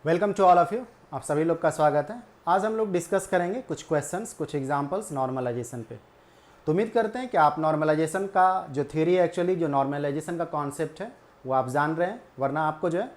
Welcome to all of you. आप सभी लोग का स्वागत है। आज हम लोग डिस्कस करेंगे कुछ क्वेश्चंस, कुछ एग्जांपल्स नॉर्मलाइजेशन पे। तो उम्मीद करते हैं कि आप नॉर्मलाइजेशन का जो थ्योरी है, एक्चुअली जो नॉर्मलाइजेशन का कॉन्सेप्ट है वो आप जान रहे हैं। वरना आपको जो है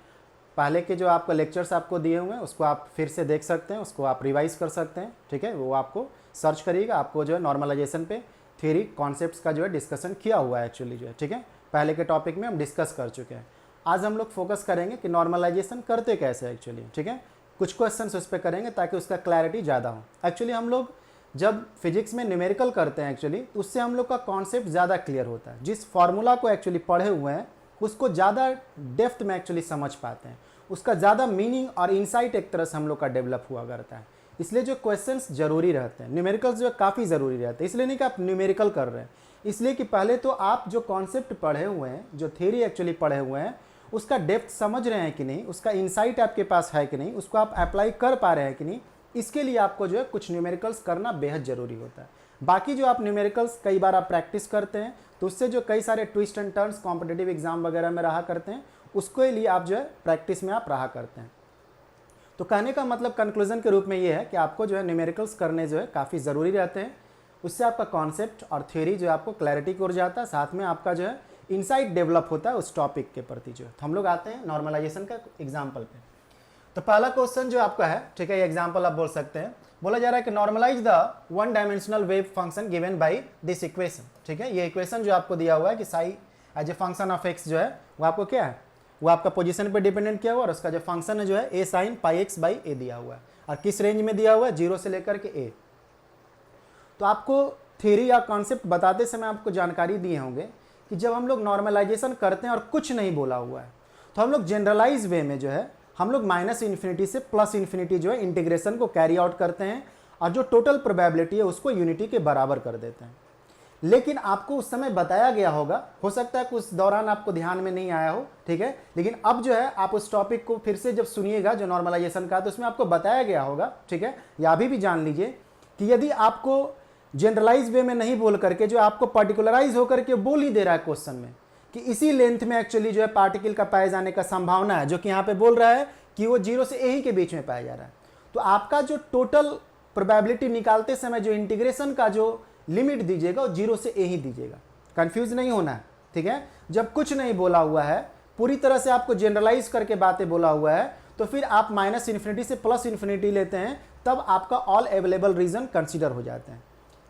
पहले के जो आपको लेक्चर्स आपको दिए हुए हैं उसको आप फिर से देख सकते हैं, उसको आप रिवाइज कर सकते हैं। ठीक है, वो आपको सर्च करिएगा, आपको जो है नॉर्मलाइजेशन पे थ्योरी कॉन्सेप्ट्स का जो है डिस्कशन किया हुआ है एक्चुअली जो है। ठीक है, पहले के टॉपिक में हम डिस्कस कर चुके हैं। आज हम लोग फोकस करेंगे कि नॉर्मलाइजेशन करते कैसे एक्चुअली। ठीक है, कुछ क्वेश्चंस उस पर करेंगे ताकि उसका क्लैरिटी ज़्यादा हो। एक्चुअली हम लोग जब फिजिक्स में न्यूमेरिकल करते हैं एक्चुअली तो उससे हम लोग का कॉन्सेप्ट ज़्यादा क्लियर होता है। जिस फार्मूला को एक्चुअली पढ़े हुए हैं उसको ज़्यादा डेप्थ में एक्चुअली समझ पाते हैं, उसका ज़्यादा मीनिंग और इंसाइट एक तरह से हम लोग का डेवलप हुआ करता है। इसलिए जो क्वेश्चंस जरूरी रहते हैं, न्यूमेरिकल्स जो है काफ़ी ज़रूरी रहते हैं। इसलिए नहीं कि आप न्यूमेरिकल कर रहे हैं, इसलिए कि पहले तो आप जो कॉन्सेप्ट पढ़े हुए हैं, जो थ्योरी एक्चुअली पढ़े हुए हैं, उसका डेप्थ समझ रहे हैं कि नहीं, उसका इंसाइट आपके पास है कि नहीं, उसको आप अप्लाई कर पा रहे हैं कि नहीं, इसके लिए आपको जो है कुछ न्यूमेरिकल्स करना बेहद ज़रूरी होता है। बाकी जो आप न्यूमेरिकल्स कई बार आप प्रैक्टिस करते हैं तो उससे जो कई सारे twist and turns competitive exam वगैरह में रहा करते हैं, उसके लिए आप जो है प्रैक्टिस में आप रहा करते हैं। तो कहने का मतलब कंक्लूजन के रूप में ये है कि आपको जो है न्यूमेरिकल्स करने जो है काफ़ी ज़रूरी रहते हैं। उससे आपका कॉन्सेप्ट और थ्योरी जो है आपको क्लैरिटी की ओर जाता है, साथ में आपका जो है इंसाइट डेवलप होता है उस टॉपिक के प्रति जो है। तो हम लोग आते हैं नॉर्मलाइजेशन का एग्जाम्पल पे। तो पहला क्वेश्चन जो आपका है, ठीक है, ये एग्जाम्पल आप बोल सकते हैं। बोला जा रहा है कि normalise the one dimensional wave function given by this equation. ठीक है, ये इक्वेशन जो आपको दिया हुआ है कि psi as a function of x जो है वो आपको क्या है, वो आपका पोजीशन पे डिपेंडेंट किया हुआ और उसका जो फंक्शन है जो है ए साइन पाई एक्स बाई ए दिया हुआ है। और किस रेंज में दिया हुआ है, 0 से लेकर के ए। तो आपको थ्योरी या कॉन्सेप्ट बताते समय आपको जानकारी दिए होंगे कि जब हम लोग नॉर्मलाइजेशन करते हैं और कुछ नहीं बोला हुआ है तो हम लोग जनरलाइज वे में जो है हम लोग माइनस इन्फिनिटी से प्लस इन्फिनिटी जो है इंटीग्रेशन को कैरी आउट करते हैं और जो टोटल प्रोबेबिलिटी है उसको यूनिटी के बराबर कर देते हैं। लेकिन आपको उस समय बताया गया होगा, हो सकता है कि उस दौरान आपको ध्यान में नहीं आया हो, ठीक है, लेकिन अब जो है आप उस टॉपिक को फिर से जब सुनिएगा जो नॉर्मलाइजेशन का, तो उसमें आपको बताया गया होगा, ठीक है, या अभी भी जान लीजिए कि यदि आपको जनरलाइज वे में नहीं बोल करके जो आपको पर्टिकुलराइज होकर के बोल ही दे रहा है क्वेश्चन में कि इसी लेंथ में एक्चुअली जो है पार्टिकल का पाए जाने का संभावना है, जो कि यहाँ पे बोल रहा है कि वो 0 से ए ही के बीच में पाया जा रहा है, तो आपका जो टोटल प्रोबेबिलिटी निकालते समय जो इंटीग्रेशन का जो लिमिट दीजिएगा वो 0 से ए ही दीजिएगा। कंफ्यूज नहीं होना है, ठीक है। जब कुछ नहीं बोला हुआ है, पूरी तरह से आपको जनरलाइज करके बातें बोला हुआ है, तो फिर आप माइनस इन्फिनिटी से प्लस इन्फिनिटी लेते हैं, तब आपका ऑल अवेलेबल रीजन कंसिडर हो जाते हैं।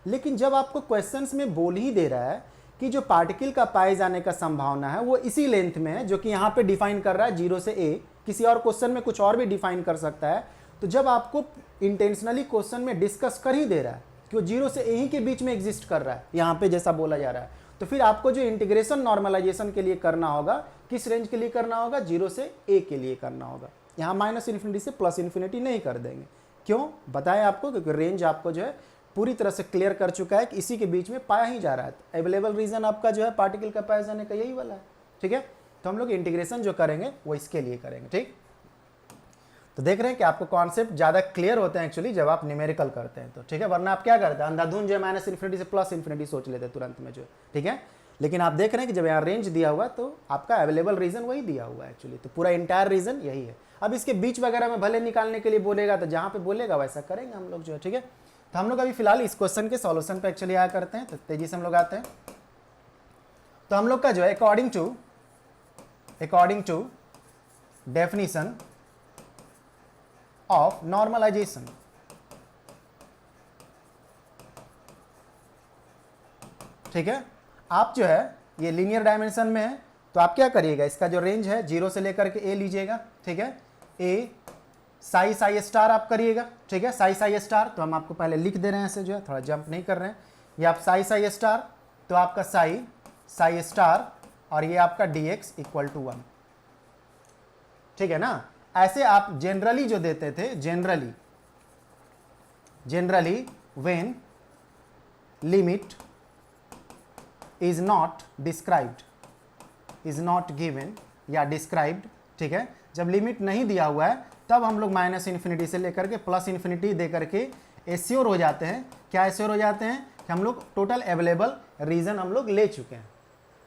लेकिन जब आपको क्वेश्चंस में बोल ही दे रहा है कि जो पार्टिकल का पाए जाने का संभावना है वो इसी लेंथ में है, जो कि यहाँ पे डिफाइन कर रहा है 0 से ए, किसी और क्वेश्चन में कुछ और भी डिफाइन कर सकता है, तो जब आपको इंटेंशनली क्वेश्चन में डिस्कस कर ही दे रहा है कि वो 0 से ए ही के बीच में एग्जिस्ट कर रहा है, यहाँ पे जैसा बोला जा रहा है, तो फिर आपको जो इंटीग्रेशन नॉर्मलाइजेशन के लिए करना होगा, किस रेंज के लिए करना होगा, 0 से ए के लिए करना होगा। यहाँ माइनस इन्फिनिटी से प्लस इन्फिनिटी नहीं कर देंगे। क्यों बताएं आपको, क्योंकि रेंज आपको जो है पूरी तरह से क्लियर कर चुका है कि इसी के बीच में पाया ही जा रहा है। अवेलेबल रीजन आपका जो है पार्टिकल का पाया जाने का यही वाला है, ठीक है। तो हम लोग इंटीग्रेशन जो करेंगे वो इसके लिए करेंगे, ठीक। तो देख रहे हैं कि आपको कॉन्सेप्ट ज़्यादा क्लियर होते हैं एक्चुअली जब आप न्यूमेरिकल करते हैं तो, ठीक है। वरना आप क्या करते हैं, अंधाधुन जो है माइनस इन्फिनिटी से प्लस इन्फिनिटी सोच लेते हैं तुरंत में जो है, ठीक है। लेकिन आप देख रहे हैं कि जब यहाँ रेंज दिया हुआ है तो आपका अवेलेबल रीजन वही दिया हुआ है एक्चुअली, तो पूरा इंटायर रीजन यही है। अब इसके बीच वगैरह में भले निकालने के लिए बोलेगा तो जहाँ पे बोलेगा वैसा करेंगे हम लोग जो है, ठीक है। तो हम लोग अभी फिलहाल इस क्वेश्चन के सॉल्यूशन पे एक्चुअली आया करते हैं, तो तेजी से हम लोग आते हैं। तो हम लोग का जो है according to definition of normalisation, ठीक है, आप जो है ये लीनियर डायमेंशन में है, तो आप क्या करिएगा, इसका जो रेंज है 0 से लेकर के ए लीजिएगा, ठीक है। ए साई स्टार आप करिएगा, ठीक है, साई स्टार, तो हम आपको पहले लिख दे रहे हैं ऐसे जो है, थोड़ा जंप नहीं कर रहे हैं। ये आप साई स्टार, तो आपका साई स्टार और ये आपका dx इक्वल टू 1, ठीक है ना। ऐसे आप जनरली जो देते थे, generally when limit is not described, is not given या डिस्क्राइब्ड, ठीक है, जब लिमिट नहीं दिया हुआ है तब हम लोग माइनस इन्फिनिटी से लेकर के प्लस इन्फिनिटी दे करके एश्योर हो जाते हैं। क्या एश्योर हो जाते हैं कि हम लोग टोटल अवेलेबल रीजन हम लोग ले चुके हैं,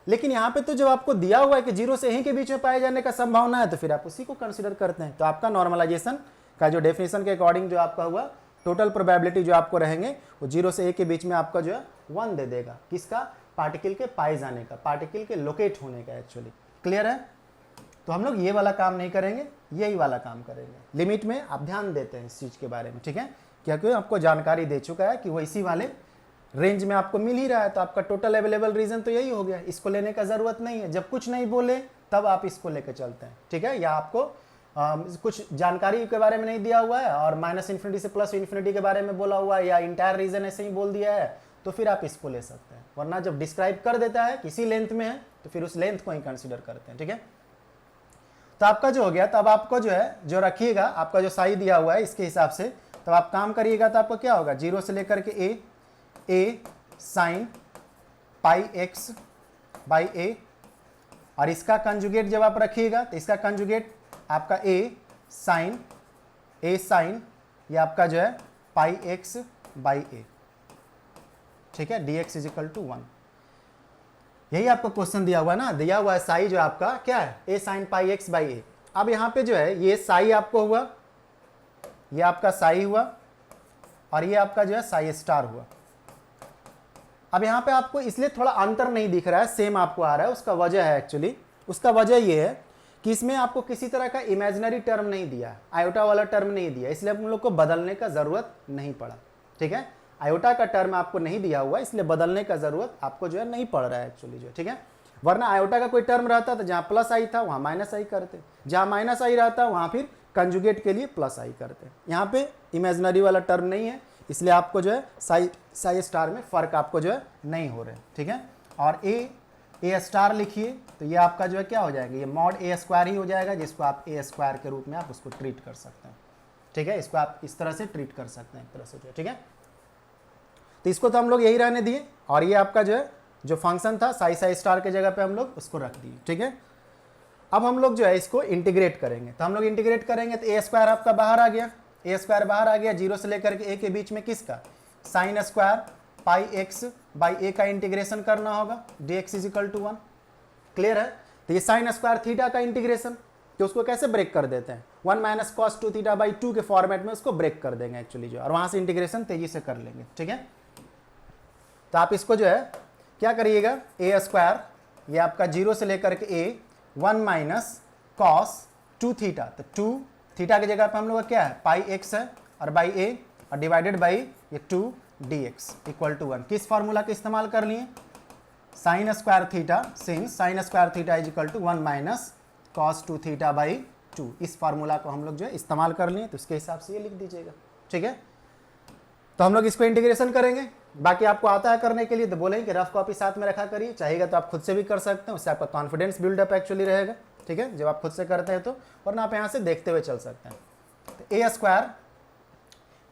लेकिन यहाँ पे तो जब आपको दिया हुआ है कि 0 से a के बीच में पाए जाने का संभावना है तो फिर आप उसी को कंसिडर करते हैं। तो आपका नॉर्मलाइजेशन का जो डेफिनेशन के अकॉर्डिंग जो आपका हुआ टोटल प्रोबेबिलिटी जो आपको रहेंगे वो 0 से a के बीच में आपका जो है 1 दे देगा। किसका? पार्टिकल के पाए जाने का, पार्टिकल के लोकेट होने का। एक्चुअली क्लियर है? तो हम लोग ये वाला काम नहीं करेंगे, यही वाला काम करेंगे। लिमिट में आप ध्यान देते हैं इस चीज़ के बारे में, ठीक है? क्योंकि आपको जानकारी दे चुका है कि वो इसी वाले रेंज में आपको मिल ही रहा है, तो आपका टोटल अवेलेबल रीजन तो यही हो गया। इसको लेने का ज़रूरत नहीं है, जब कुछ नहीं बोले तब आप इसको लेकर चलते हैं, ठीक है? या आपको कुछ जानकारी के बारे में नहीं दिया हुआ है और -∞ से +∞ के बारे में बोला हुआ है या इंटायर रीजन ऐसे ही बोल दिया है, तो फिर आप इसको ले सकते हैं। वरना जब डिस्क्राइब कर देता है किसी लेंथ में है तो फिर उस लेंथ को ही कंसिडर करते हैं, ठीक है? तो आपका जो हो गया, तब आपको जो है जो रखिएगा, आपका जो साई दिया हुआ है इसके हिसाब से तब आप काम करिएगा तो आपको क्या होगा? 0 से लेकर के a sin πx/a, और इसका कंजुगेट जब आप रखिएगा तो इसका कंजुगेट आपका a sin ये आपका जो है πx/a, ठीक है? dx = 1। यही आपको क्वेश्चन दिया हुआ है ना, दिया हुआ है साई जो आपका क्या है? a sin πx/a। अब यहाँ पे जो है ये साई आपको हुआ, ये आपका साई हुआ और ये आपका जो है साई स्टार हुआ। अब यहाँ पे आपको इसलिए थोड़ा अंतर नहीं दिख रहा है, सेम आपको आ रहा है। उसका वजह है, एक्चुअली उसका वजह ये है कि इसमें आपको किसी तरह का इमेजिनरी टर्म नहीं दिया, आयोटा वाला टर्म नहीं दिया, इसलिए हम लोग को बदलने का ज़रूरत नहीं पड़ा, ठीक है? आयोटा का टर्म आपको नहीं दिया हुआ, इसलिए बदलने का ज़रूरत आपको जो है नहीं पड़ रहा है एक्चुअली जो, ठीक है? वरना आयोटा का कोई टर्म रहता तो जहाँ प्लस आई था वहाँ माइनस आई करते, जहाँ माइनस आई रहता वहाँ फिर कंजुगेट के लिए प्लस आई करते। यहाँ पे इमेजिनरी वाला टर्म नहीं है, इसलिए आपको जो है साई स्टार में फ़र्क आपको जो है नहीं हो रहे, ठीक है? और ए स्टार लिखिए तो ये आपका जो है क्या हो जाएगा? ये मॉड a² ही हो जाएगा, जिसको आप a² के रूप में आप उसको ट्रीट कर सकते हैं, ठीक है? इसको आप इस तरह से ट्रीट कर सकते हैं एक तरह से जो है, ठीक है? तो इसको तो हम लोग यही रहने दिए, और ये आपका जो है जो फंक्शन था साई स्टार के जगह पे हम लोग उसको रख दिए, ठीक है? अब हम लोग जो है इसको इंटीग्रेट करेंगे, तो हम लोग इंटीग्रेट करेंगे तो a² आपका बाहर आ गया, a² बाहर आ गया। 0 से लेकर के a के बीच में किसका? sin² πx/a का इंटीग्रेशन करना होगा, dx = 1। क्लियर है? तो ये sin² थीटा का इंटीग्रेशन, तो उसको कैसे ब्रेक कर देते हैं? 1 - cos 2θ/2 के फॉर्मेट में उसको ब्रेक कर देंगे एक्चुअली जो, और वहाँ से इंटीग्रेशन तेजी से कर लेंगे, ठीक है? तो आप इसको जो है क्या करिएगा? a² ये आपका 0 से लेकर के a 1 - cos 2θ, तो 2θ की जगह पे हम लोग का क्या है? πx है और बाई a और डिवाइडेड बाई ये 2 dx = 1। किस फार्मूला का इस्तेमाल कर लिए? sin² theta, since sin² theta = 1 - cos 2θ/2, इस फार्मूला को हम लोग जो है इस्तेमाल कर लिए, तो उसके हिसाब से ये लिख दीजिएगा, ठीक है? तो हम लोग इसको इंटीग्रेशन करेंगे। बाकी आपको आता है करने के लिए तो बोलेंगे कि रफ कॉपी साथ में रखा करिए, चाहिएगा तो आप खुद से भी कर सकते हैं, उससे आपका कॉन्फिडेंस बिल्डअप एक्चुअली रहेगा, ठीक है? जब आप खुद से करते हैं तो, वरना आप यहाँ से देखते हुए चल सकते हैं। तो a²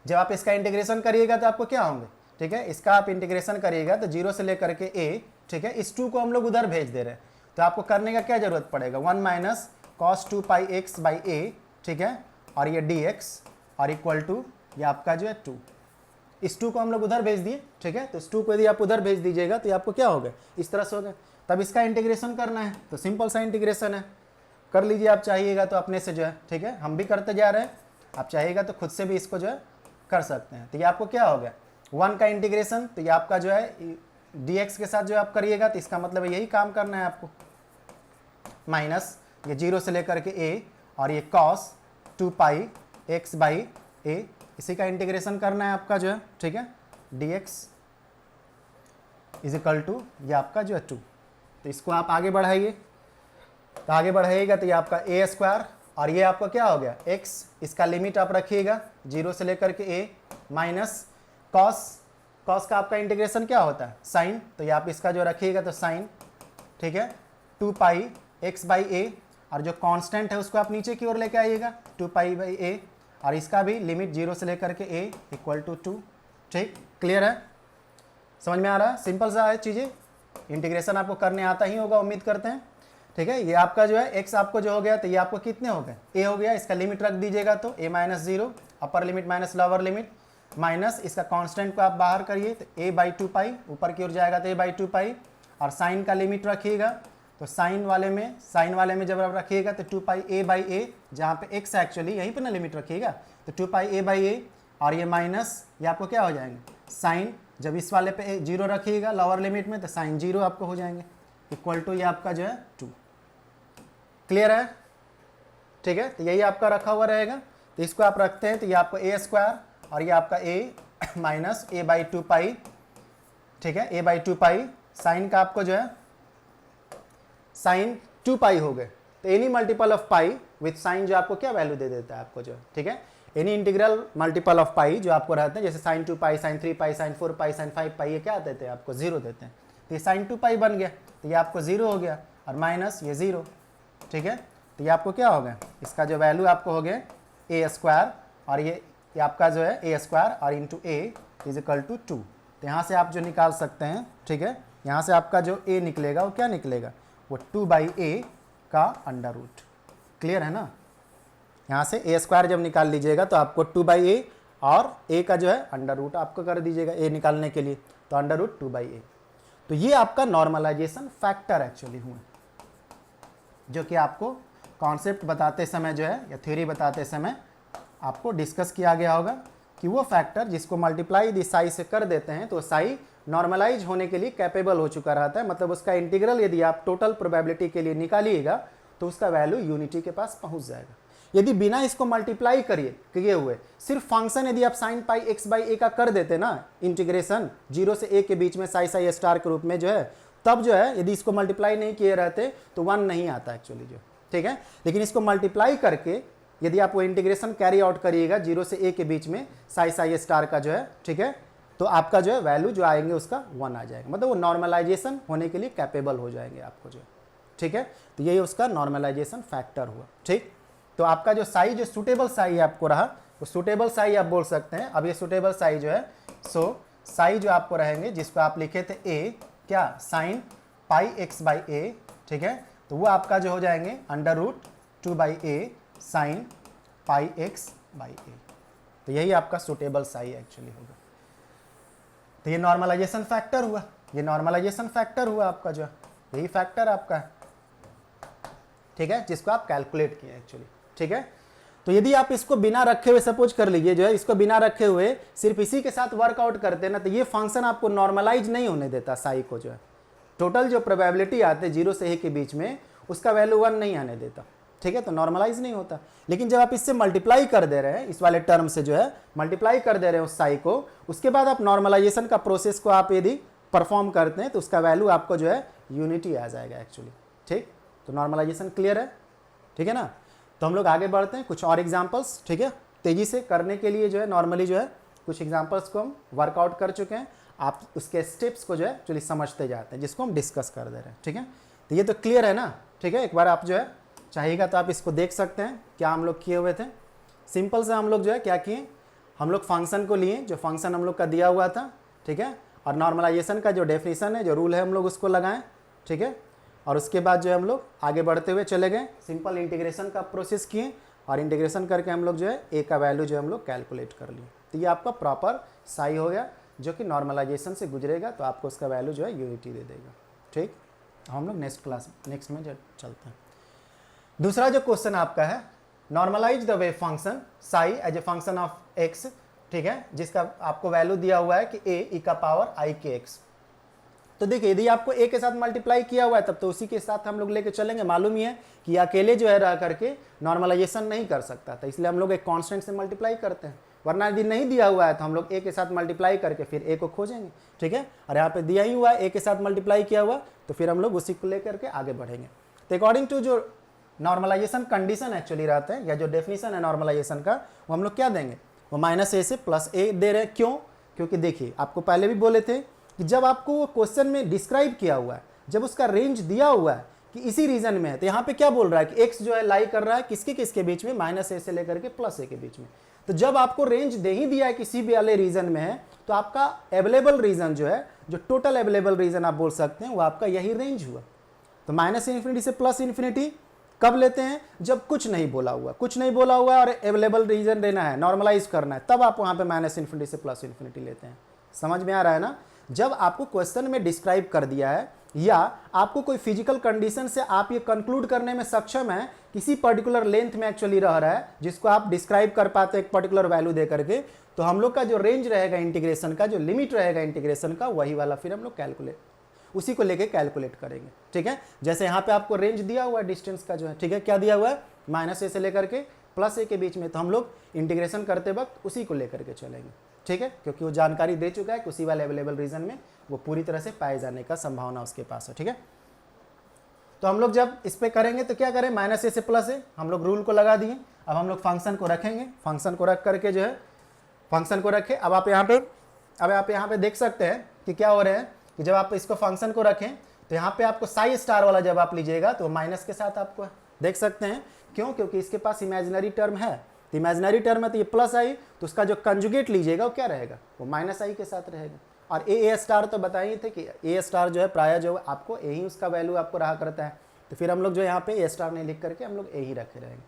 जब आप इसका इंटीग्रेशन करिएगा तो आपको क्या होंगे, ठीक है? इसका आप इंटीग्रेशन करिएगा तो 0 से लेकर के a, ठीक है? इस 2 को हम लोग उधर भेज दे रहे हैं, तो आपको करने का क्या जरूरत पड़ेगा? 1 - cos 2πx/a, ठीक है? और ये dx और इक्वल टू ये आपका जो है 2, इस 2 को हम लोग उधर भेज दिए, ठीक है? तो इस 2 को यदि आप उधर भेज दीजिएगा तो ये आपको क्या होगा? इस तरह से होगा। तब इसका इंटीग्रेशन करना है तो सिंपल सा इंटीग्रेशन है, कर लीजिए आप चाहिएगा तो अपने से जो है, ठीक है? हम भी करते जा रहे हैं, आप चाहिएगा तो खुद से भी इसको जो है कर सकते हैं। तो ये आपको क्या हो गया? 1 का इंटीग्रेशन, तो ये आपका जो है dx के साथ जो आप करिएगा तो इसका मतलब यही काम करना है आपको, माइनस ये 0 से लेकर के a और ये cos 2πx/a, इसी का इंटीग्रेशन करना है आपका जो है, ठीक है? dx = ये आपका जो है 2। तो इसको आप आगे बढ़ाइए, तो आगे बढ़ाइएगा तो ये आपका a² और ये आपका क्या हो गया? x, इसका लिमिट आप रखिएगा 0 से लेकर के a माइनस cos का आपका इंटीग्रेशन क्या होता है? साइन, तो ये आप इसका जो रखिएगा तो साइन, ठीक है? 2πx/a, और जो कांस्टेंट है उसको आप नीचे की ओर लेके आइएगा 2π/a, और इसका भी लिमिट 0 से लेकर के a = 2, ठीक? क्लियर है? समझ में आ रहा है? सिंपल सा है चीज़ें, इंटीग्रेशन आपको करने आता ही होगा, उम्मीद करते हैं, ठीक है? ये आपका जो है x आपको जो हो गया तो ये आपको कितने हो गए? a हो गया, इसका लिमिट रख दीजिएगा तो a - 0 upper limit minus lower limit, minus इसका कांस्टेंट को आप बाहर करिए तो a/2π, ऊपर की ओर जाएगा तो a/2π, और साइन का लिमिट रखिएगा, तो साइन वाले में जब आप रखिएगा तो 2πa/a, जहाँ पे x एक्चुअली यहीं पे ना लिमिट रखिएगा, तो 2πa/a और ये माइनस, ये आपको क्या हो जाएंगे साइन, जब इस वाले पे 0 रखिएगा लोअर लिमिट में तो साइन 0 आपको हो जाएंगे, इक्वल टू ये आपका जो है 2। क्लियर है? ठीक है, तो यही आपका रखा हुआ रहेगा। तो इसको आप रखते हैं तो ये आपको a² और ये आपका a माइनस a/2π, ठीक है, a/2π, साइन का आपको जो है साइन 2π हो गए, तो any multiple of pi with sine जो आपको क्या वैल्यू दे देता है आपको जो, ठीक है, एनी इंटीग्रल मल्टीपल ऑफ पाई जो आपको रहते हैं, जैसे साइन 2π, साइन 3π, साइन 4π, साइन 5π, ये क्या देते हैं आपको 0 देते हैं, तो ये साइन 2π बन गया, तो ये आपको 0 हो गया, और माइनस ये 0, ठीक है, तो ये आपको क्या हो गया, इसका जो वैल्यू आपको हो गया a² और ये आपका जो है a² और into a is equal to 2। तो यहाँ से आप जो निकाल सकते हैं, ठीक है, यहाँ से आपका जो a निकलेगा वो क्या निकलेगा, वो 2/a का अंडर रूट। क्लियर है ना? यहाँ से a² जब निकाल लीजिएगा तो आपको 2/a और a का जो है अंडर रूट आपको कर दीजिएगा a निकालने के लिए, तो अंडर रूट 2/a। तो ये आपका नॉर्मलाइजेशन फैक्टर एक्चुअली हुए, जो कि आपको कॉन्सेप्ट बताते समय जो है या थ्योरी बताते समय आपको डिस्कस किया गया होगा कि वो फैक्टर जिसको मल्टीप्लाई यदि साई से कर देते हैं तो साई नॉर्मलाइज होने के लिए कैपेबल हो चुका रहता है, मतलब उसका इंटीग्रल यदि आप टोटल प्रोबेबिलिटी के लिए निकालिएगा तो उसका वैल्यू यूनिटी के पास पहुंच जाएगा। यदि बिना इसको मल्टीप्लाई किए हुए सिर्फ फंक्शन यदि आप साइन पाई x/a का कर देते ना इंटीग्रेशन 0 से a के बीच में साई स्टार के रूप में जो है, तब जो है यदि इसको मल्टीप्लाई नहीं किए रहते तो 1 नहीं आता एक्चुअली जो, ठीक है, लेकिन इसको मल्टीप्लाई करके यदि आप वो इंटीग्रेशन कैरी आउट करिएगा 0 से a के बीच में साई स्टार का जो है, ठीक है, तो आपका जो है वैल्यू जो आएंगे उसका 1 आ जाएगा, मतलब वो नॉर्मलाइजेशन होने के लिए कैपेबल हो जाएंगे आपको जो, ठीक है, तो यही उसका नॉर्मलाइजेशन फैक्टर हुआ। ठीक, तो आपका जो साई जो सूटेबल साई आपको रहा वो सूटेबल साई आप बोल सकते हैं। अब ये सूटेबल साई जो है, सो साई जो आपको रहेंगे जिसको आप लिखे थे a क्या साइन πx/a, ठीक है, तो वो आपका जो हो जाएंगे under root 2/a sign πx/a। तो यही आपका सूटेबल साई एक्चुअली होगा। तो ये नॉर्मलाइजेशन फैक्टर हुआ, ये नॉर्मलाइजेशन फैक्टर हुआ आपका जो, यही फैक्टर आपका है, ठीक है, जिसको आप कैलकुलेट किए एक्चुअली, ठीक है। तो यदि आप इसको बिना रखे हुए सपोज कर लीजिए जो है, इसको बिना रखे हुए सिर्फ इसी के साथ वर्कआउट करते हैं ना, तो ये फंक्शन आपको नॉर्मलाइज नहीं होने देता साई को जो है, टोटल जो प्रोबेबिलिटी आते हैं 0 से a के बीच में उसका वैल्यू 1 नहीं आने देता, ठीक है, तो नॉर्मलाइज नहीं होता। लेकिन जब आप इससे मल्टीप्लाई कर दे रहे हैं, इस वाले टर्म से जो है मल्टीप्लाई कर दे रहे हैं उस साई को, उसके बाद आप नॉर्मलाइजेशन का प्रोसेस को आप यदि परफॉर्म करते हैं तो उसका वैल्यू आपको जो है यूनिटी आ जाएगा एक्चुअली। ठीक, तो नॉर्मलाइजेशन क्लियर है, ठीक है ना। तो हम लोग आगे बढ़ते हैं कुछ और एग्जाम्पल्स, ठीक है, तेजी से करने के लिए जो है नॉर्मली जो है कुछ एग्जाम्पल्स को हम वर्कआउट कर चुके हैं, आप उसके स्टेप्स को जो है एक्चुअली समझते जाते हैं जिसको हम डिस्कस कर दे रहे हैं, ठीक है। तो ये तो क्लियर है ना, ठीक है, एक बार आप जो है चाहिएगा तो आप इसको देख सकते हैं क्या हम लोग किए हुए थे। सिंपल से हम लोग जो है क्या किए, हम लोग फंक्शन को लिए जो फंक्शन हम लोग का दिया हुआ था, ठीक है, और नॉर्मलाइजेशन का जो डेफिनेशन है जो रूल है हम लोग उसको लगाएं, ठीक है, और उसके बाद जो है हम लोग आगे बढ़ते हुए चले गए, सिंपल इंटीग्रेशन का प्रोसेस किए और इंटीग्रेशन करके हम लोग जो है ए का वैल्यू जो हम लोग कैलकुलेट कर लिए। तो ये आपका प्रॉपर साई हो गया जो कि नॉर्मलाइजेशन से गुजरेगा तो आपको उसका वैल्यू जो है यूनिटी दे देगा। ठीक, हम लोग नेक्स्ट में चलते हैं। दूसरा जो क्वेश्चन आपका है, normalise the wave function psi as a function of x, ठीक है, जिसका आपको वैल्यू दिया हुआ है कि a e का पावर i के x। तो देखिए यदि आपको a के साथ मल्टीप्लाई किया हुआ है तब तो उसी के साथ हम लोग लेके चलेंगे। मालूम ही है कि अकेले जो है रह करके नॉर्मलाइजेशन नहीं कर सकता था, इसलिए हम लोग एक कांस्टेंट से मल्टीप्लाई करते हैं, वरना यदि नहीं दिया हुआ है तो हम लोग a के साथ मल्टीप्लाई करके फिर a को खोजेंगे, ठीक है, और यहाँ पे दिया ही हुआ है a के साथ मल्टीप्लाई किया हुआ तो फिर हम लोग उसी को लेकर के आगे बढ़ेंगे। तो अकॉर्डिंग टू जो नॉर्मलाइजेशन कंडीशन एक्चुअली रहते हैं या जो डेफिनेशन है नॉर्मलाइजेशन का, वो हम लोग क्या देंगे, वो -a से +a दे रहे हैं। क्यों? क्योंकि देखिए आपको पहले भी बोले थे कि जब आपको वो क्वेश्चन में डिस्क्राइब किया हुआ है, जब उसका रेंज दिया हुआ है कि इसी रीजन में है, तो यहाँ पे क्या बोल रहा है कि x जो है लाई कर रहा है किसके किसके बीच में, -a से लेकर के +a के बीच में। तो जब आपको रेंज दे ही दिया है किसी भी वाले रीजन में है तो आपका अवेलेबल रीजन जो है, जो टोटल अवेलेबल रीजन आप बोल सकते हैं, वो आपका यही रेंज हुआ। तो -∞ से +∞ कब लेते हैं, जब कुछ नहीं बोला हुआ, कुछ नहीं बोला हुआ और अवेलेबल रीजन देना है, नॉर्मलाइज करना है, तब आप वहाँ पे -∞ से +∞ लेते हैं। समझ में आ रहा है ना। जब आपको क्वेश्चन में डिस्क्राइब कर दिया है या आपको कोई फिजिकल कंडीशन से आप ये कंक्लूड करने में सक्षम है किसी पर्टिकुलर लेंथ में एक्चुअली रह रहा है, जिसको आप डिस्क्राइब कर पाते हैं एक पर्टिकुलर वैल्यू दे करके, तो हम लोग का जो रेंज रहेगा इंटीग्रेशन का, जो लिमिट रहेगा इंटीग्रेशन का, वही वाला फिर हम लोग कैलकुलेट, उसी को लेके कैलकुलेट करेंगे। ठीक है, जैसे यहाँ पे आपको रेंज दिया हुआ है डिस्टेंस का जो है, ठीक है, क्या दिया हुआ है, -a से लेकर के +a के बीच में, तो हम लोग इंटीग्रेशन करते वक्त उसी को लेकर के चलेंगे। ठीक है, क्योंकि वो जानकारी दे चुका है कि उसी वाले अवेलेबल रीजन में वो पूरी तरह से पाए जाने का संभावना उसके पास है। ठीक है, तो हम लोग जब इस पे करेंगे तो क्या करें, -a से +a हम लोग रूल को लगा दिए। अब हम लोग फंक्शन को रखेंगे, फंक्शन को रख करके जो है, फंक्शन को रखे। अब आप यहाँ पे देख सकते हैं कि क्या हो रहा है कि जब आप इसको फंक्शन को रखें तो यहाँ पे आपको साई स्टार वाला जब आप लीजिएगा तो माइनस के साथ आपको देख सकते हैं, क्यों, क्योंकि इसके पास इमेजिनरी टर्म है। तो इमेजिनरी टर्म है तो ये +i, तो उसका जो कंजुगेट लीजिएगा वो क्या रहेगा, वो -i के साथ रहेगा। और a स्टार तो बताए थे कि a स्टार जो है प्राय जो आपको a ही उसका वैल्यू आपको रहा करता है, तो फिर हम लोग जो यहाँ पे a स्टार नहीं लिख करके हम लोग a ही रखे रहेंगे।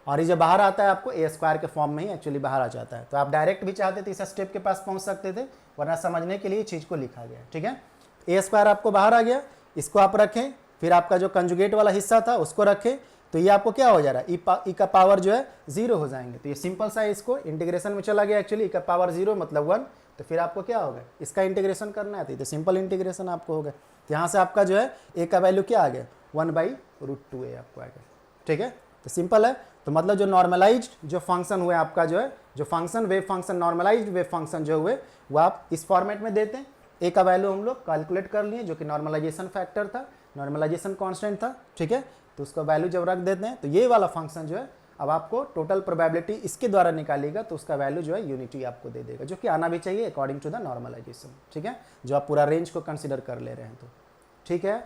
और ये जो बाहर आता है आपको a स्क्वायर के फॉर्म में ही एक्चुअली बाहर आ जाता है। तो आप डायरेक्ट भी चाहते थे इस स्टेप के पास पहुँच सकते थे, वरना समझने के लिए चीज़ को लिखा गया। ठीक है, a स्क्वायर आपको बाहर आ गया, इसको आप रखें, फिर आपका जो कंजुगेट वाला हिस्सा था उसको रखें, तो ये आपको क्या हो जा रहा है, ई का पावर जो है 0 हो जाएंगे। तो ये सिंपल सा इसको इंटीग्रेशन में चला गया एक्चुअली, ई का पावर 0 मतलब 1, तो फिर आपको क्या होगा, इसका इंटीग्रेशन करना है तो सिंपल इंटीग्रेशन आपको होगा। तो यहाँ से आपका जो है ए का वैल्यू क्या आ गया, 1/√2a आपको आ गया। ठीक है, तो सिंपल है। तो मतलब जो नॉर्मलाइज्ड जो फंक्शन हुए आपका जो है, जो function wave function, normalised wave function जो हुए वो आप इस फॉर्मेट में देते हैं। ए का वैल्यू हम लोग कैलकुलेट कर लिए जो कि नॉर्मलाइजेशन फैक्टर था, नॉर्मलाइजेशन कांस्टेंट था। ठीक है, तो उसका वैल्यू जब रख देते हैं तो ये वाला फंक्शन जो है अब आपको टोटल प्रोबेबिलिटी इसके द्वारा निकालिएगा तो उसका वैल्यू जो है यूनिटी आपको दे देगा, जो कि आना भी चाहिए अकॉर्डिंग टू द नॉर्मलाइजेशन। ठीक है, जो आप पूरा रेंज को कंसिडर कर ले रहे हैं तो ठीक है।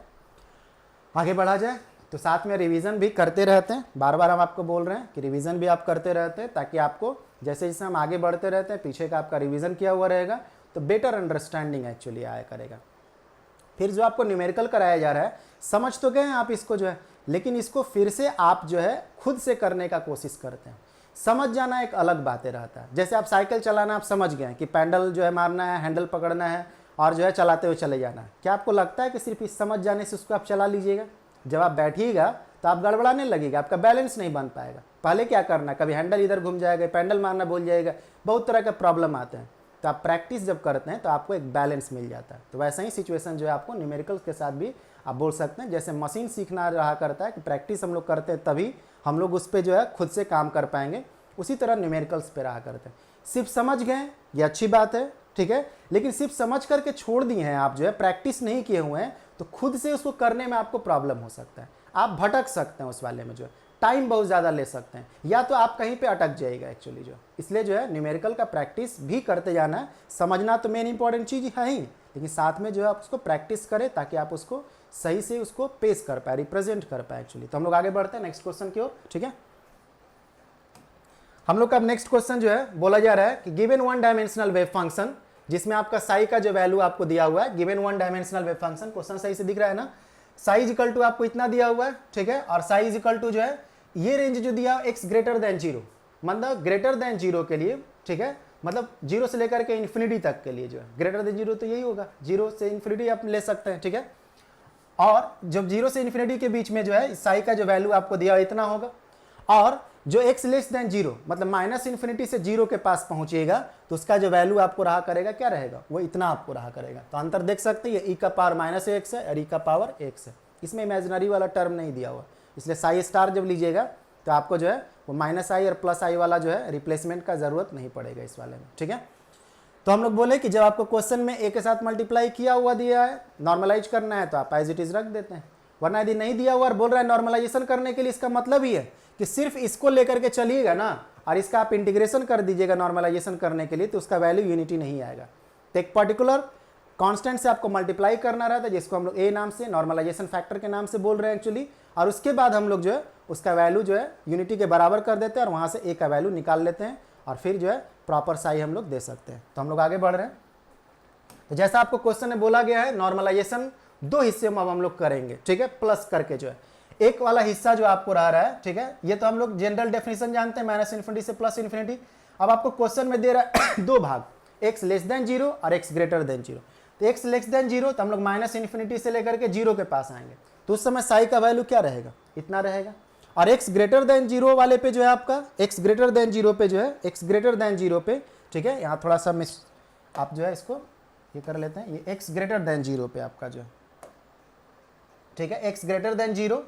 आगे बढ़ा जाए तो साथ में रिवीजन भी करते रहते हैं, बार बार हम आपको बोल रहे हैं कि रिवीजन भी आप करते रहते हैं, ताकि आपको जैसे जैसे हम आगे बढ़ते रहते हैं पीछे का आपका रिवीजन किया हुआ रहेगा तो बेटर अंडरस्टैंडिंग एक्चुअली आया करेगा। फिर जो आपको न्यूमेरिकल कराया जा रहा है, समझ तो गए हैं आप इसको जो है, लेकिन इसको फिर से आप जो है खुद से करने का कोशिश करते हैं। समझ जाना एक अलग बातें रहता है। जैसे आप साइकिल चलाना आप समझ गए कि पैडल जो है मारना है, हैंडल पकड़ना है और जो है चलाते हुए चले जाना है। क्या आपको लगता है कि सिर्फ इस समझ जाने से उसको आप चला लीजिएगा? जब आप बैठिएगा तो आप गड़बड़ाने लगेगा, आपका बैलेंस नहीं बन पाएगा। पहले क्या करना, कभी हैंडल इधर घूम जाएगा, पैडल मारना भूल जाएगा, बहुत तरह के प्रॉब्लम आते हैं। तो आप प्रैक्टिस जब करते हैं तो आपको एक बैलेंस मिल जाता है। तो वैसा ही सिचुएशन जो है आपको न्यूमेरिकल्स के साथ भी आप बोल सकते हैं। जैसे मशीन सीखना रहा करता है कि प्रैक्टिस हम लोग करते हैं तभी हम लोग उस पर जो है खुद से काम कर पाएंगे, उसी तरह न्यूमेरिकल्स पे रहा करते हैं। सिर्फ समझ गए ये अच्छी बात है, ठीक है, लेकिन सिर्फ समझ करके छोड़ दिए हैं आप जो है, प्रैक्टिस नहीं किए हुए हैं, तो खुद से उसको करने में आपको प्रॉब्लम हो सकता है। आप भटक सकते हैं उस वाले में, जो है टाइम बहुत ज़्यादा ले सकते हैं, या तो आप कहीं पे अटक जाइएगा एक्चुअली जो। इसलिए जो है न्यूमेरिकल का प्रैक्टिस भी करते जाना है। समझना तो मेन इंपॉर्टेंट चीज़ है ही, लेकिन साथ में जो है आप उसको प्रैक्टिस करें ताकि आप उसको सही से उसको पेश कर पाए, रिप्रेजेंट कर पाए एक्चुअली। तो हम लोग आगे बढ़ते हैं नेक्स्ट क्वेश्चन की ओर, ठीक है। हम लोग का नेक्स्ट क्वेश्चन जो है बोला जा रहा है कि given one dimensional wave function, जिसमें आपका साई का जो वैल्यू आपको दिया हुआ है, given one dimensional wave function, question सही से दिख रहा है ना, साई इज इक्वल टू आपको इतना दिया हुआ है, ठीक है, और साई इज इक्वल टू जो है ये रेंज जो दिया x ग्रेटर देन 0, मतलब ग्रेटर देन 0 के लिए, ठीक है, मतलब 0 से लेकर के इन्फिनिटी तक के लिए जो है ग्रेटर देन 0 तो यही होगा, 0 से इन्फिनिटी आप ले सकते हैं, ठीक है। और जब 0 से इन्फिनिटी के बीच में जो है साई का जो वैल्यू आपको दिया इतना होगा, और जो x लेस देन 0 मतलब माइनस इन्फिनिटी से 0 के पास पहुंचेगा तो उसका जो वैल्यू आपको रहा करेगा क्या रहेगा, वो इतना आपको रहा करेगा। तो अंतर देख सकते हैं, ये e का पावर -x है और e का पावर x है, इसमें इमेजिनरी वाला टर्म नहीं दिया हुआ, इसलिए साई स्टार जब लीजिएगा तो आपको जो है वो -i और +i वाला जो है रिप्लेसमेंट का जरूरत नहीं पड़ेगा इस वाले में, ठीक है। तो हम लोग बोले कि जब आपको क्वेश्चन में a के साथ मल्टीप्लाई किया हुआ दिया है, नॉर्मलाइज करना है तो आप एज इट इज रख देते हैं, वरना यदि नहीं दिया हुआ और बोल रहा है नॉर्मलाइजेशन करने के लिए, इसका मतलब ही है कि सिर्फ इसको लेकर के चलिएगा ना और इसका आप इंटीग्रेशन कर दीजिएगा नॉर्मलाइजेशन करने के लिए, तो उसका वैल्यू यूनिटी नहीं आएगा। तो एक पर्टिकुलर कांस्टेंट से आपको मल्टीप्लाई करना रहता है, जिसको हम लोग ए नाम से, नॉर्मलाइजेशन फैक्टर के नाम से बोल रहे हैं एक्चुअली, और उसके बाद हम लोग जो है उसका वैल्यू जो है यूनिटी के बराबर कर देते हैं और वहाँ से ए का वैल्यू निकाल लेते हैं और फिर जो है प्रॉपर साई हम लोग दे सकते हैं। तो हम लोग आगे बढ़ रहे हैं। तो जैसा आपको क्वेश्चन में बोला गया है, नॉर्मलाइजेशन दो हिस्से में अब हम लोग करेंगे, ठीक है, प्लस करके जो है एक वाला हिस्सा जो आपको रह रहा है, ठीक है, ये तो हम लोग जनरल डेफिनेशन जानते हैं, माइनस इन्फिनिटी से प्लस इन्फिनिटी। अब आपको क्वेश्चन में दे रहा है दो भाग, x लेस देन 0 और x ग्रेटर देन 0। तो x लेस देन 0 तो हम लोग माइनस इन्फिनिटी से लेकर के 0 के पास आएंगे, तो उस समय साई का वैल्यू क्या रहेगा, इतना रहेगा। और x ग्रेटर देन 0 वाले पे जो है आपका x ग्रेटर देन 0 पे जो है x ग्रेटर देन 0 पे, ठीक है, यहाँ थोड़ा सा मिस आप जो है इसको ये कर लेते हैं, ये x ग्रेटर देन 0 पे आपका जो है, ठीक है, x greater than 0,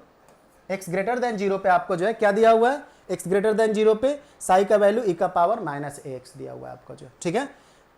x greater than 0 पे आपको जो है क्या दिया हुआ है, x ग्रेटर देन 0 पे साई का वैल्यू e का पावर माइनस ax दिया हुआ है आपको जो है, ठीक है।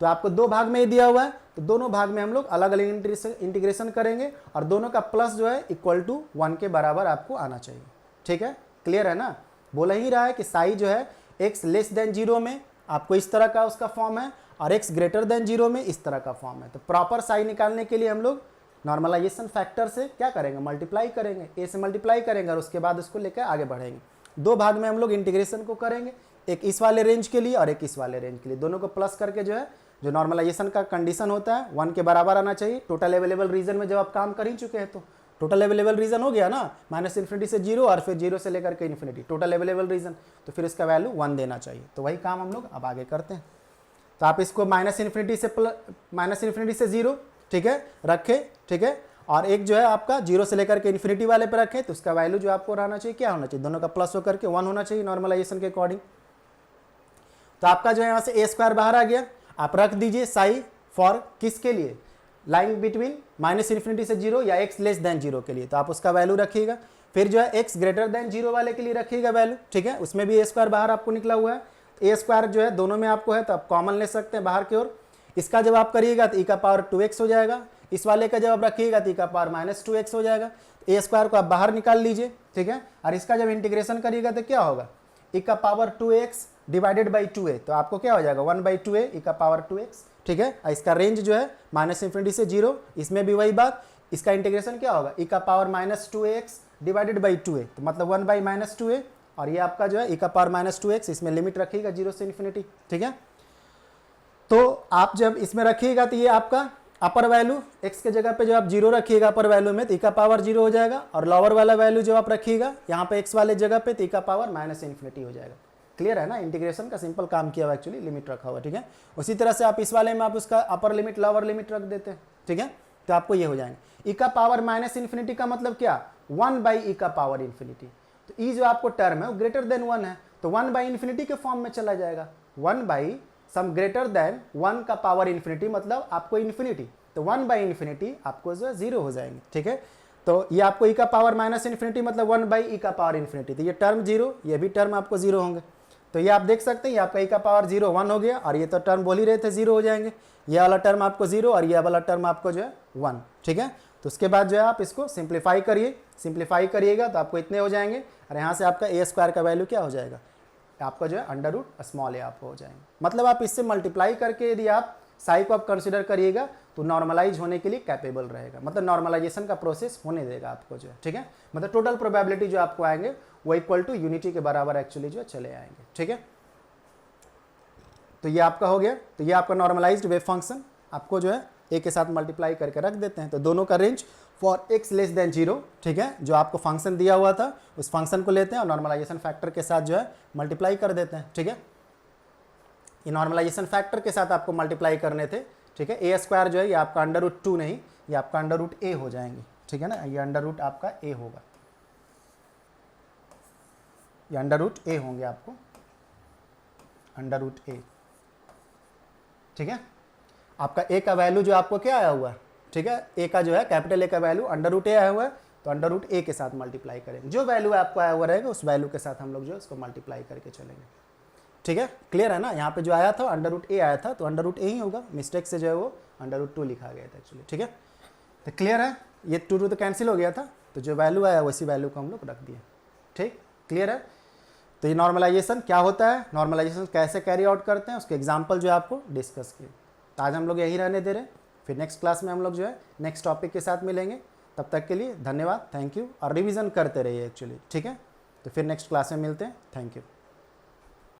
तो आपको दो भाग में ही दिया हुआ है, तो दोनों भाग में हम लोग अलग अलग इंटीग्रेशन करेंगे और दोनों का प्लस जो है इक्वल टू 1 के बराबर आपको आना चाहिए, ठीक है, क्लियर है ना। बोला ही रहा है कि साई जो है x लेस देन 0 में आपको इस तरह का उसका फॉर्म है और x ग्रेटर देन 0 में इस तरह का फॉर्म है। तो प्रॉपर साई निकालने के लिए हम लोग नॉर्मलाइजेशन फैक्टर से क्या करेंगे, मल्टीप्लाई करेंगे, a से मल्टीप्लाई करेंगे और उसके बाद उसको लेकर आगे बढ़ेंगे। दो भाग में हम लोग इंटीग्रेशन को करेंगे, एक इस वाले रेंज के लिए और एक इस वाले रेंज के लिए, दोनों को प्लस करके जो है जो नॉर्मलाइजेशन का कंडीशन होता है 1 के बराबर आना चाहिए। टोटल अवेलेबल रीजन में जब आप काम कर ही चुके हैं तो टोटल अवेलेबल रीजन हो गया ना, माइनस इन्फिनिटी से 0 और फिर 0 से लेकर के इन्फिनिटी, टोटल अवेलेबल रीजन, तो फिर इसका वैल्यू 1 देना चाहिए। तो वही काम हम लोग अब आगे करते हैं। तो आप इसको माइनस इन्फिनिटी से 0, ठीक है, रखें, ठीक है, और एक जो है आपका 0 से लेकर के इन्फिनिटी वाले पे रखें, तो उसका वैल्यू जो आपको रहना चाहिए क्या होना चाहिए, दोनों का प्लस होकर के 1 होना चाहिए नॉर्मलाइजेशन के अकॉर्डिंग। तो आपका जो है यहाँ से a स्क्वायर बाहर आ गया, आप रख दीजिए साई फॉर किसके लिए, लाइन बिटवीन माइनस इन्फिनिटी से 0 या x लेस देन 0 के लिए, तो आप उसका वैल्यू रखिएगा। फिर जो है x ग्रेटर देन 0 वाले के लिए रखिएगा वैल्यू, ठीक है, उसमें भी a स्क्वायर बाहर आपको निकला हुआ है, a स्क्वायर जो है दोनों में आपको है तो आप कॉमन ले सकते हैं बाहर की ओर। इसका जब आप करिएगा तो e का पावर 2x हो जाएगा, इस वाले का जब आप रखिएगा तो e का पावर माइनस 2x हो जाएगा। a स्क्वायर को आप बाहर निकाल लीजिए, ठीक है, और इसका जब इंटीग्रेशन करिएगा तो क्या होगा, e का power 2x divided by 2a, तो आपको क्या हो जाएगा 1/2a e का पावर 2x, ठीक है। इसका रेंज जो है माइनस इन्फिनिटी से 0, इसमें भी वही बात, इसका इंटीग्रेशन क्या होगा e का power minus 2ax divided by 2a, तो मतलब 1/-2a, और ये आपका जो है e का पावर माइनस 2x, इसमें लिमिट रखिएगा 0 से इन्फिनिटी, ठीक है। तो आप जब इसमें रखिएगा तो ये आपका अपर वैल्यू x के जगह पे जो आप 0 रखिएगा अपर वैल्यू में तो e का पावर 0 हो जाएगा, और लोअर वाला वैल्यू जो आप रखिएगा यहाँ पे x वाले जगह पे तो e का पावर माइनस इन्फिनिटी हो जाएगा। क्लियर है ना, इंटीग्रेशन का सिंपल काम किया हुआ, एक्चुअली लिमिट रखा हुआ, ठीक है। उसी तरह से आप इस वाले में आप उसका अपर लिमिट लोअर लिमिट रख देते हैं, ठीक है, तो आपको ये हो जाएंगे। e का पावर माइनस इन्फिनिटी का मतलब क्या, 1/e का पावर इन्फिनिटी, तो e जो आपको टर्म है वो ग्रेटर देन 1 है, तो 1/इन्फिनिटी के फॉर्म में चला जाएगा, 1 सम ग्रेटर देन 1 का पावर इन्फिनिटी, मतलब आपको इन्फिनिटी, तो 1/इन्फिनिटी आपको जो है 0 हो जाएंगे, ठीक है। तो ये आपको e का पावर माइनस इन्फिनिटी मतलब 1/e का पावर इन्फिनिटी, तो ये टर्म 0, ये भी टर्म आपको 0 होंगे। तो ये आप देख सकते हैं, ये आपका e का पावर 0 1 हो गया, और ये तो टर्म बोल ही रहे थे 0 हो जाएंगे, ये वाला टर्म आपको 0 और ये वाला टर्म आपको जो है 1, ठीक है। तो उसके बाद जो है आप इसको सिंप्लीफाई करिए, सिंप्लीफाई करिएगा तो आपको इतने हो जाएंगे, और यहाँ से आपका a स्क्वायर का वैल्यू क्या हो जाएगा, आपका जो है अंडर रूट स्मॉल a आपको हो जाएंगे। मतलब आप इससे मल्टीप्लाई करके यदि आप साई को आप कंसिडर करिएगा तो नॉर्मलाइज होने के लिए कैपेबल रहेगा, मतलब नॉर्मलाइजेशन का प्रोसेस होने देगा आपको जो है, ठीक है। मतलब टोटल प्रोबेबिलिटी जो आपको आएंगे वो इक्वल टू यूनिटी के बराबर एक्चुअली जो चले आएंगे, ठीक है। तो ये आपका हो गया, तो ये आपका नॉर्मलाइज्ड वेव फंक्शन आपको जो है a के साथ मल्टीप्लाई करके रख देते हैं, तो दोनों का range for x less than 0, ठीक है, जो आपको फंक्शन दिया हुआ था उस फंक्शन को लेते हैं और नॉर्मलाइजेशन फैक्टर के साथ जो है मल्टीप्लाई कर देते हैं, ठीक है। ये नॉर्मलाइजेशन फैक्टर के साथ आपको मल्टीप्लाई करने थे, ठीक है। a स्क्वायर जो है ये आपका अंडर रूट 2 नहीं, ये आपका अंडर रूट a हो जाएंगे, ठीक है ना, ये अंडर रूट आपका a होगा, ये अंडर रूट a होंगे आपको, अंडर रूट a, ठीक है। आपका a का वैल्यू जो आपको क्या आया हुआ है, ठीक है, a का जो है कैपिटल A का वैल्यू अंडर रूट a आया हुआ है, तो अंडर रूट a के साथ मल्टीप्लाई करेंगे, जो वैल्यू आपको आया हुआ रहेगा उस वैल्यू के साथ हम लोग जो है उसको मल्टीप्लाई करके चलेंगे, ठीक है। क्लियर है ना, यहाँ पे जो आया था अंडर रूट a आया था तो अंडर रूट a ही होगा, मिस्टेक से जो है वो अंडर रूट 2 लिखा गया था एक्चुअली, ठीक है। तो क्लियर है, ये 2 तो कैंसिल हो गया था, तो जो वैल्यू आया वैसी वैल्यू को हम लोग रख दिए, ठीक, क्लियर है। तो ये नॉर्मलाइजेशन क्या होता है, नॉर्मलाइजेशन कैसे कैरी आउट करते हैं, उसके एग्जाम्पल जो है आपको डिस्कस किए। तो आज हम लोग यही रहने दे रहे हैं, फिर नेक्स्ट क्लास में हम लोग जो है नेक्स्ट टॉपिक के साथ मिलेंगे। तब तक के लिए धन्यवाद, थैंक यू, और रिवीजन करते रहिए एक्चुअली, ठीक है। तो फिर नेक्स्ट क्लास में मिलते हैं, थैंक यू।